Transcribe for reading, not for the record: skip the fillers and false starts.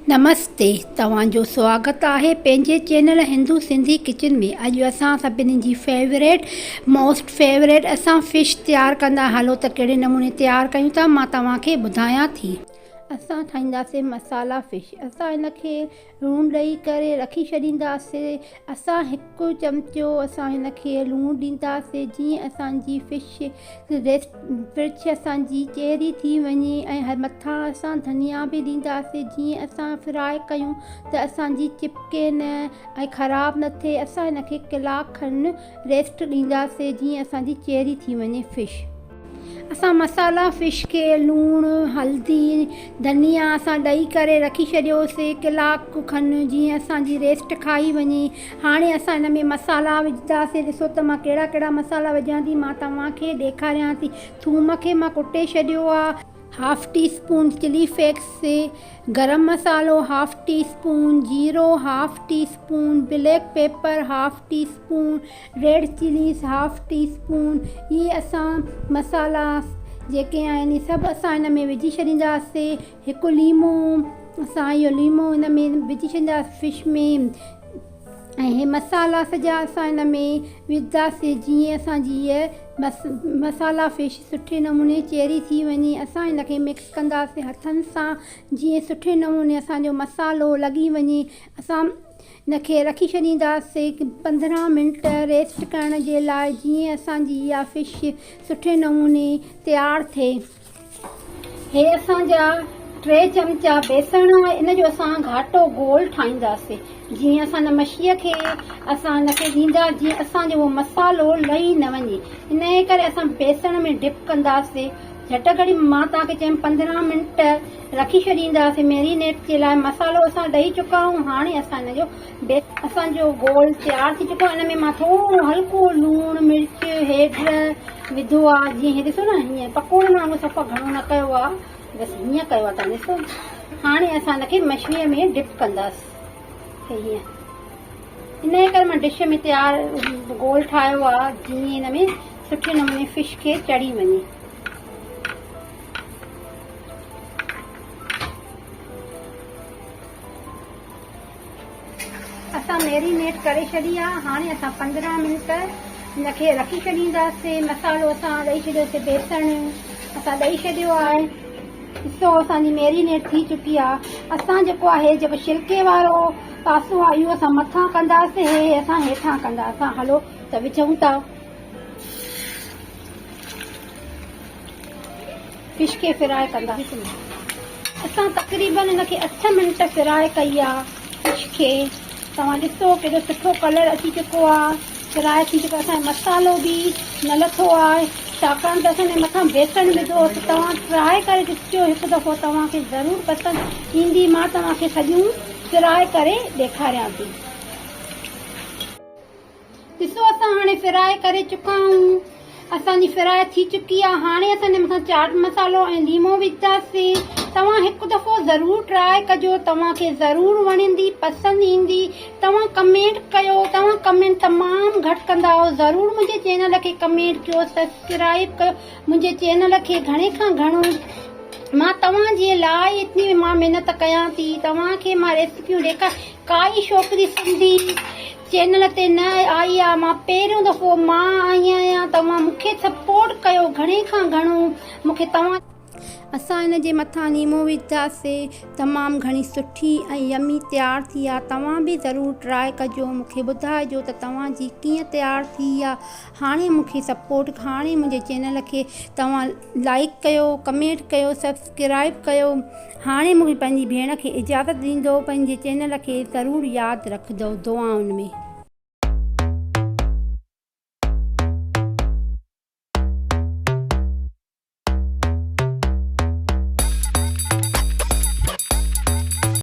नमस्ते, तव्हांजो स्वागत आहे पंहिंजे चैनल हिंदू सिंधी किचन में। अॼु असां सभिनी जी मोस्ट फेवरेट असां फ़िश तयारु कंदा। हलो त कहिड़े नमूने तयारु कयूं था मां तव्हांखे ॿुधायां थी। असां ठाहींदासीं मसाला फ़िश। असां हिनखे लूणु ॾेई करे रखी छॾींदासीं। असां हिकु चमचो हिनखे लूणु ॾींदासीं जीअं असांजी फ़िश असांजी चेरी थी वञे। ऐं मथां असां धनिया बि ॾींदासीं जीअं असां फ्राए कयूं त असांजी चिपके न ऐं ख़राबु न थिए। असां हिनखे कलाकु खनि रेस्ट ॾींदासीं जीअं असांजी चेरी थी वञे फ़िश। असां मसाला फ़िश खे लूणु हल्दी धनिया असां ॾेई करे रखी छॾियोसीं कलाकु खनि जीअं असांजी रेस्ट खाई वञे। हाणे असां हिन में मसाला विझंदासीं। ॾिसो त मां कहिड़ा कहिड़ा मसाला विझां थी, मां तव्हांखे ॾेखारियां थी। थूम खे मां कुटे छॾियो आहे। 1/2 टीस्पून चिली फ्लेक्स, गरम मसालो 1/2 टीस्पून, जीरो 1/2 teaspoon, black pepper 1/2 teaspoon, red chillies 1/2 teaspoon. इहे असां मसाला जेके आहिनि सभु असां हिन में विझी छॾींदासीं। हिकु लीमो असां इहो लीमो हिन में विझी छॾींदासीं फ़िश में। ऐं इहे मसाला सॼा असां हिन में विझंदासीं जीअं असांजी इहा मसाला फ़िश सुठे नमूने चेरी थी वञे। असां हिनखे मिक्स कंदासीं हथनि सां जीअं सुठे नमूने असांजो मसालो लॻी वञे। असां हिनखे रखी छॾींदासीं 15 मिंट रेस्ट करण जे लाइ जीअं असांजी इहा फ़िश सुठे नमूने तयारु थिए। हे असांजा 3 चमचा बेसण, इन जो असां घाटो गोल ठाहींदासीं जीअं असां हिन मच्छीअ खे असां हिनखे ॾींदा जीअं असांजो उहो मसालो लही न वञे। इन जे करे असां बेसण में डिप कंदासीं। झटि घड़ी मां तव्हांखे चयमि 15 मिंट रखी छॾींदासीं मैरिनेट जे लाइ। मसालो असां ॾेई चुका आहियूं। हाणे असां हिनजो असांजो गोल तयारु थी चुको आहे। हिन में मां थोरो हल्को लूणु मिर्च हेठि विधो आहे। जीअं हे ॾिसो न हीअं पकोड़नि वांगुरु सफ़ा घणो न कयो आहे, बसि हीअं कयो आहे। तव्हां ॾिसो हाणे असां हिनखे मछलीअ में डिप कंदासीं हीअं। इन जे करे मां डिश में तयारु गोल ठाहियो आहे जीअं हिन में सुठे नमूने फ़िश खे चढ़ी वञे। असां मैरिनेट करे छॾी आहे। हाणे असां 15 मिंट हिनखे रखी छॾींदासीं। मसालो असां ॾेई छॾियोसीं, बेसण असां ॾेई छॾियो आहे। ॾिसो असांजी मैरिनेट थी चुकी आहे। असां जेको आहे जेको छिलके वारो पासो आहे इहो असां मथां कंदासीं, हे असां हेठां कंदासीं। हलो त विझूं था फ़िश खे फ्राए कंदासीं। असां तक़रीबन हिनखे 8 मिंट फ्राए कई आहे फ़िश खे। तव्हां ॾिसो केॾो सुठो कलर अची चुको आहे, फ्राए थी चुको आहे। असांजो मसालो बि न लथो आहे छाकाणि त असां मथां बेसण विधो। त तव्हां फ्राए करे ॾिसिजो हिकु दफ़ो, तव्हांखे ज़रूरु पसंदि ईंदी। मां तव्हांखे सॼियूं फ्राए करे ॾेखारियां थी। ॾिसो असां हाणे फ्राए करे चुका आहियूं। असांजी फ्राए थी चुकी आहे। हाणे असां हिन मथां चाट मसालो ऐं लीमो विझंदासीं। तव्हां हिकु दफ़ो ज़रूरु ट्राए कजो, तव्हांखे ज़रूरु वणंदी, पसंदि ईंदी। तव्हां कमेंट कयो। तव्हां कमेंट तमामु घटि कंदा आहियो। ज़रूरु मुंहिंजे चैनल खे कमेंट कयो, सब्सक्राइब कयो मुंहिंजे चैनल खे घणे खां घणो। मां तव्हांजे लाइ एतिरी मां महिनत कयां थी। तव्हांखे मां रेसिपियूं ॾेखार। काई छोकिरी सिंधी चैनल ते न आई आहे, मां पहिरियों दफ़ो मां आई आहियां। तव्हां मूंखे सपोर्ट कयो घणे खां घणो मूंखे। असां हिन जे मथां लीमो विझंदासीं। तमामु घणी सुठी ऐं यमी तयारु थी आहे। तव्हां बि ज़रूरु ट्राए कजो, मूंखे ॿुधाइजो त तव्हांजी कीअं तयारु थी आहे। हाणे मूंखे सपोर्ट, हाणे मुंहिंजे चैनल खे तव्हां लाइक कयो, कमेंट कयो, सब्सक्राइब कयो। हाणे मूंखे पंहिंजी भेण खे इजाज़त ॾींदो। पंहिंजे चैनल खे ज़रूरु यादि रखंदो दुआउनि में।